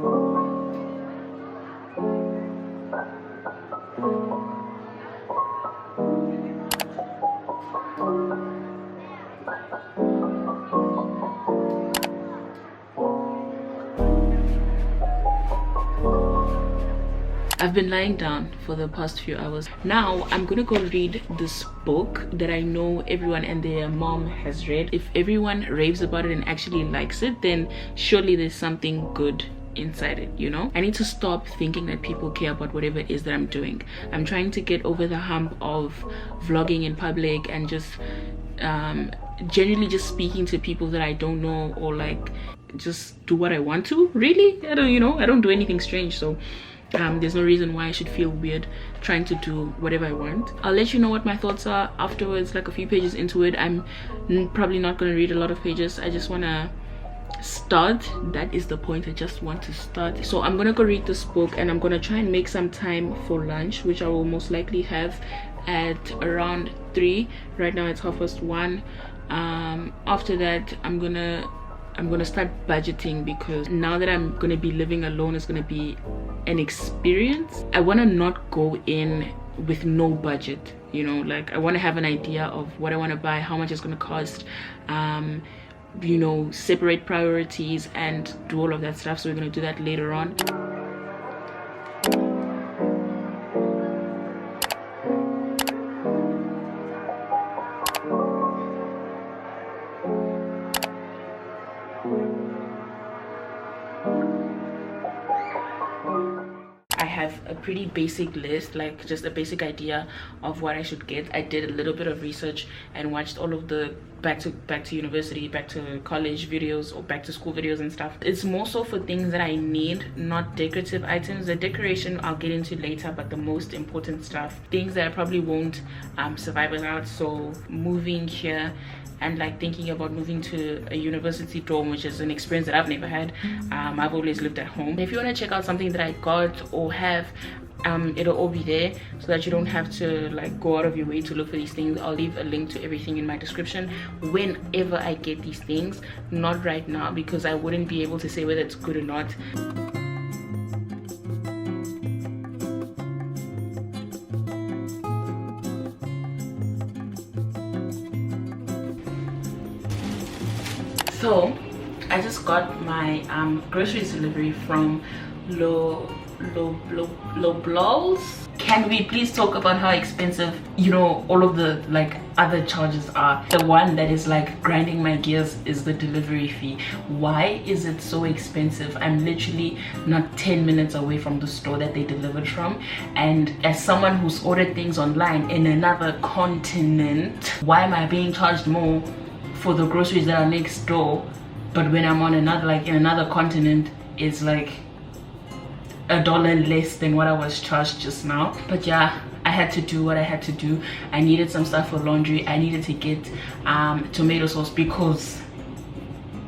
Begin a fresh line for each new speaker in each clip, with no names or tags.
I've been lying down for the past few hours. Now I'm gonna go read this book that I know everyone and their mom has read. If everyone raves about it and actually likes it, then surely there's something good inside it, you know. I need to stop thinking that people care about whatever it is that I'm doing. I'm trying to get over the hump of vlogging in public and just generally just speaking to people that I don't know, or like just do what I want to. Really, I don't do anything strange, so there's no reason why I should feel weird trying to do whatever I want. I'll let you know what my thoughts are afterwards, like a few pages into it. I'm probably not going to read a lot of pages. I just want to start. That is the point. I just want to start. So I'm gonna go read this book, and I'm gonna try and make some time for lunch, which I will most likely have at around 3. Right now it's 1:30. After that I'm gonna start budgeting, because now that I'm gonna be living alone, it's gonna be an experience. I want to not go in with no budget, you know. Like I want to have an idea of what I want to buy, how much it's gonna cost, you know, separate priorities and do all of that stuff. So we're gonna do that later on. A pretty basic list, like just a basic idea of what I should get. I did a little bit of research and watched all of the back to university, back to college videos, or back to school videos and stuff. It's more so for things that I need, not decorative items. The decoration I'll get into later, but the most important stuff, things that I probably won't survive without. So moving here and like thinking about moving to a university dorm, which is an experience that I've never had. I've always lived at home. If you want to check out something that I got or have, it'll all be there, so that you don't have to like go out of your way to look for these things. I'll leave a link to everything in my description whenever I get these things. Not right now, because I wouldn't be able to say whether it's good or not. So I just got my groceries delivery from Loblaws. Can we please talk about how expensive, you know, all of the like other charges are? The one that is like grinding my gears is the delivery fee. Why is it so expensive? I'm literally not 10 minutes away from the store that they delivered from, and as someone who's ordered things online in another continent, why am I being charged more for the groceries that are next door, but when I'm on another, like in another continent, it's like $1 less than what I was charged just now? But yeah, I had to do what I had to do. I needed some stuff for laundry. I needed to get tomato sauce because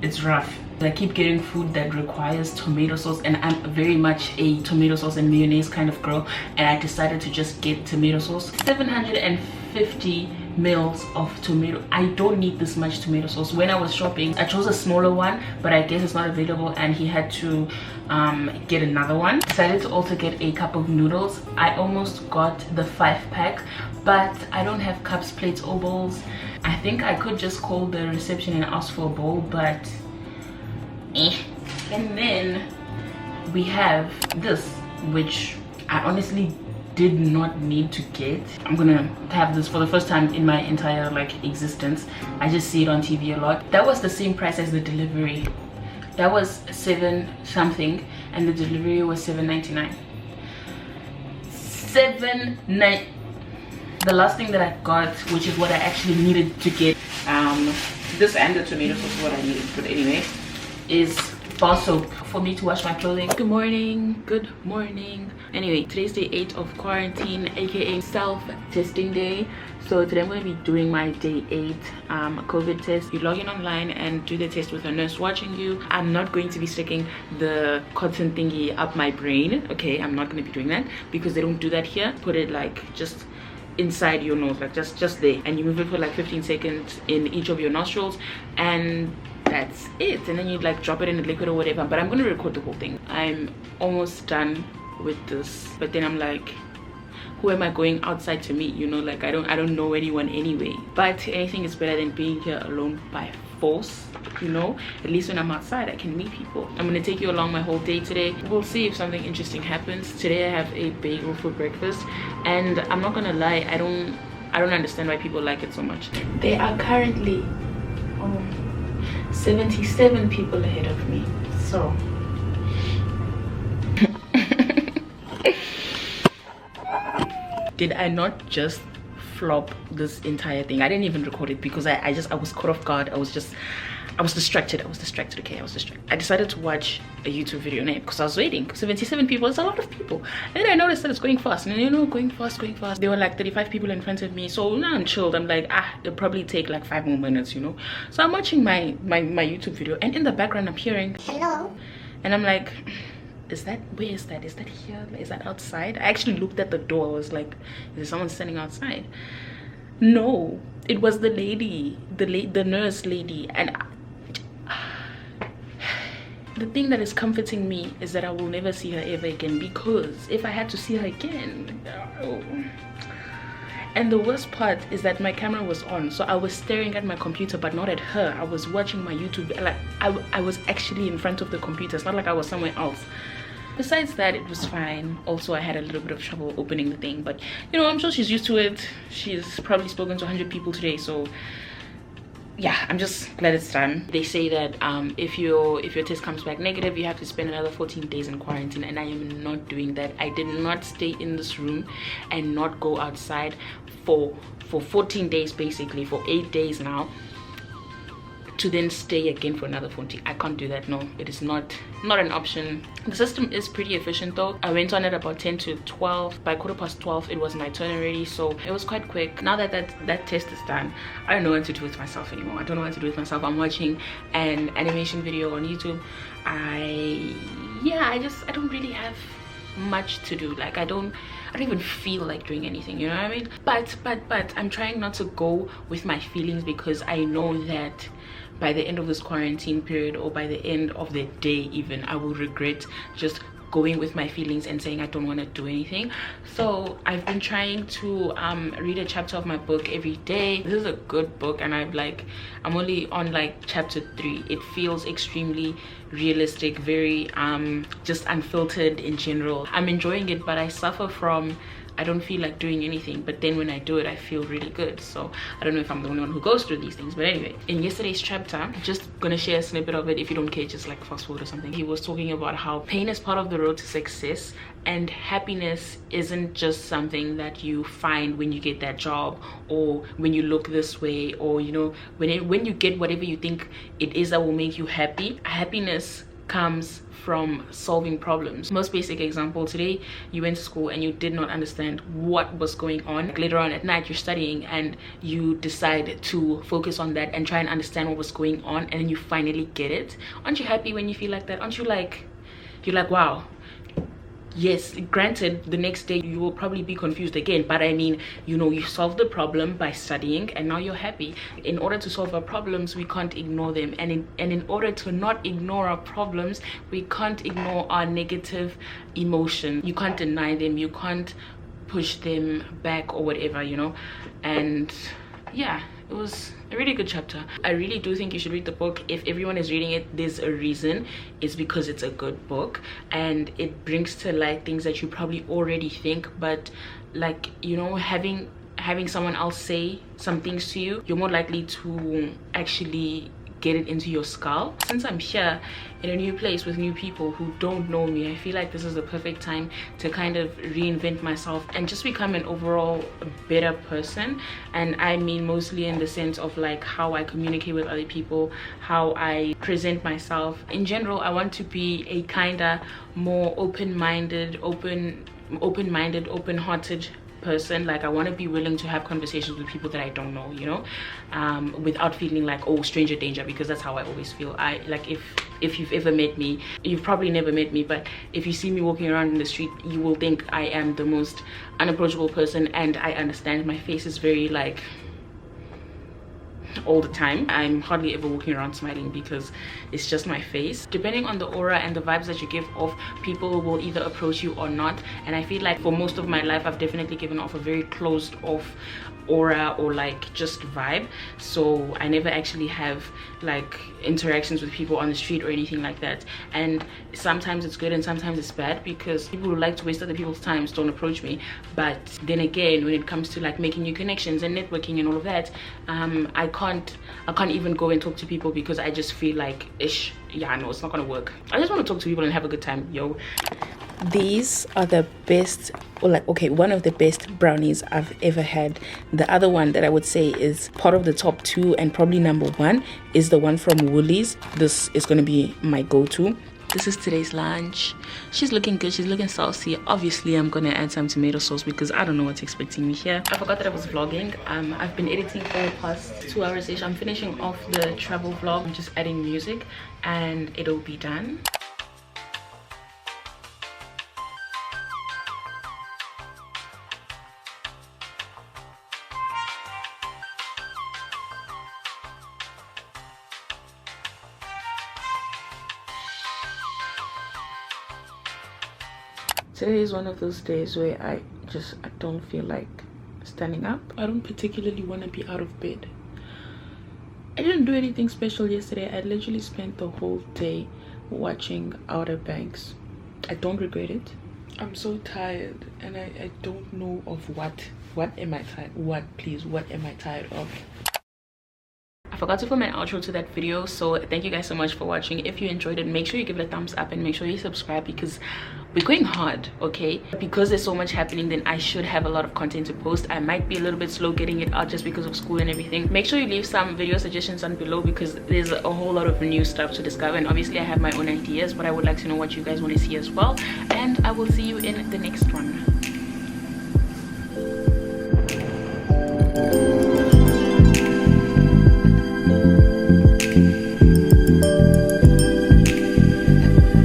it's rough. I keep getting food that requires tomato sauce, and I'm very much a tomato sauce and mayonnaise kind of girl, and I decided to just get tomato sauce. 750 mils of tomato. I don't need this much tomato sauce. When I was shopping, I chose a smaller one, but I guess it's not available, and he had to get another one. Decided to also get a cup of noodles. I almost got the 5-pack, but I don't have cups, plates, or bowls. I think I could just call the reception and ask for a bowl, but and then we have this, which I honestly did not need to get. I'm gonna have this for the first time in my entire like existence. I just see it on TV a lot. That was the same price as the delivery. That was 7 something, and the delivery was 7.99. 7.9. The last thing that I got, which is what I actually needed to get, this and the tomato sauce is what I needed, but anyway, is bar soap for me to wash my clothing. Good morning, good morning. Anyway, today's day 8 of quarantine, aka self-testing day. So today I'm going to be doing my day 8 COVID test. You log in online and do the test with a nurse watching you. I'm not going to be sticking the cotton thingy up my brain. Okay, I'm not going to be doing that because they don't do that here. Put it like just inside your nose, like just there, and you move it for like 15 seconds in each of your nostrils, and that's it. And then you like drop it in a liquid or whatever. But I'm gonna record the whole thing. I'm almost done with this, but then I'm like, who am I going outside to meet, you know? Like I don't know anyone anyway. But anything is better than being here alone by force, you know? At least when I'm outside I can meet people. I'm gonna take you along my whole day today. We'll see if something interesting happens. Today I have a bagel for breakfast, and I'm not gonna lie, I don't understand why people like it so much. There are currently 77 people ahead of me, so did I not just flop this entire thing? I didn't even record it because I was caught off guard. I was distracted. Okay, I was distracted. I decided to watch a YouTube video because I was waiting. 77 people is a lot of people. And then I noticed that it's going fast, and you know, going fast. There were like 35 people in front of me, so now I'm chilled. I'm like, it'll probably take like 5 more minutes, you know. So I'm watching my YouTube video, and in the background I'm hearing hello, and I'm like, where is that here? Is that outside? I actually looked at the door. I was like, is there someone standing outside? No, it was the lady, the nurse lady. And the thing that is comforting me is that I will never see her ever again, because if I had to see her again, and the worst part is that my camera was on, so I was staring at my computer but not at her. I was watching my YouTube, like I was actually in front of the computer. It's not like I was somewhere else. Besides that, it was fine. Also, I had a little bit of trouble opening the thing, but you know, I'm sure she's used to it. She's probably spoken to 100 people today, so yeah, I'm just glad it's done. They say that if your test comes back negative, you have to spend another 14 days in quarantine, and I am not doing that. I did not stay in this room and not go outside for 14 days, basically for 8 days now, to then stay again for another 40. I can't do that. No, it is not an option. The system is pretty efficient though. I went on at about 10 to 12. By 12:15 it was my turn already, so it was quite quick. Now that test is done, I don't know what to do with myself anymore. I'm watching an animation video on YouTube. I don't really have much to do. Like I don't even feel like doing anything, you know what I mean? But I'm trying not to go with my feelings, because I know that by the end of this quarantine period, or by the end of the day even, I will regret just going with my feelings and saying I don't want to do anything. So I've been trying to read a chapter of my book every day. This is a good book, and I'm only on like chapter 3. It feels extremely realistic, very just unfiltered in general. I'm enjoying it, but I suffer from, I don't feel like doing anything, but then when I do it I feel really good. So I don't know if I'm the only one who goes through these things, but anyway, in yesterday's chapter, just gonna share a snippet of it. If you don't care, just like fast forward or something. He was talking about how pain is part of the road to success, and happiness isn't just something that you find when you get that job, or when you look this way, or you know, when you get whatever you think it is that will make you happy. Happiness comes from solving problems. Most basic example, today you went to school and you did not understand what was going on. Like later on at night you're studying and you decide to focus on that and try and understand what was going on, and then you finally get it. Aren't you happy when you feel like that? Aren't you like, you're like, wow. Yes, granted, the next day you will probably be confused again, but I mean, you know, you solved the problem by studying and now you're happy. In order to solve our problems, we can't ignore them, and in order to not ignore our problems, we can't ignore our negative emotions. You can't deny them, you can't push them back or whatever, you know. And yeah, it was a really good chapter. I really do think you should read the book. If everyone is reading it, there's a reason. It's because it's a good book, and it brings to light things that you probably already think, but like, you know, having someone else say some things to you, you're more likely to actually get it into your skull. Since I'm here in a new place with new people who don't know me, I feel like this is the perfect time to kind of reinvent myself and just become an overall better person. And I mean mostly in the sense of like how I communicate with other people, how I present myself. In general, I want to be a kinda more open-minded, open-hearted person. Like I want to be willing to have conversations with people that I don't know, you know, without feeling like, oh, stranger danger, because that's how I always feel. I like, if you've ever met me, you've probably never met me, but if you see me walking around in the street, you will think I am the most unapproachable person. And I understand, my face is very like, all the time. I'm hardly ever walking around smiling because it's just my face. Depending on the aura and the vibes that you give off, people will either approach you or not. And I feel like for most of my life I've definitely given off a very closed off aura or like just vibe, so I never actually have like interactions with people on the street or anything like that. And sometimes it's good and sometimes it's bad, because people who like to waste other people's times don't approach me. But then again, when it comes to like making new connections and networking and all of that, I can't even go and talk to people because I just feel like ish, yeah, no, it's not gonna work. I just want to talk to people and have a good time, yo. These are the best, or like, okay, one of the best brownies I've ever had. The other one that I would say is part of the top 2 and probably number 1 is the one from Woolies. This is going to be my go-to. This is today's lunch. She's looking good, she's looking saucy. Obviously I'm gonna add some tomato sauce because I don't know what's expecting me here. I forgot that I was vlogging. I've been editing for the past 2 hours ish. I'm finishing off the travel vlog. I'm just adding music and it'll be done. Today is one of those days where I don't feel like standing up. I don't particularly want to be out of bed. I didn't do anything special yesterday. I literally spent the whole day watching Outer Banks. I don't regret it. I'm so tired and I don't know of what am I tired? What am I tired of? I forgot to film an outro to that video, so thank you guys so much for watching. If you enjoyed it, make sure you give it a thumbs up and make sure you subscribe, because we're going hard, okay? Because there's so much happening, then I should have a lot of content to post. I might be a little bit slow getting it out just because of school and everything. Make sure you leave some video suggestions down below, because there's a whole lot of new stuff to discover, and obviously I have my own ideas, but I would like to know what you guys want to see as well. And I will see you in the next one.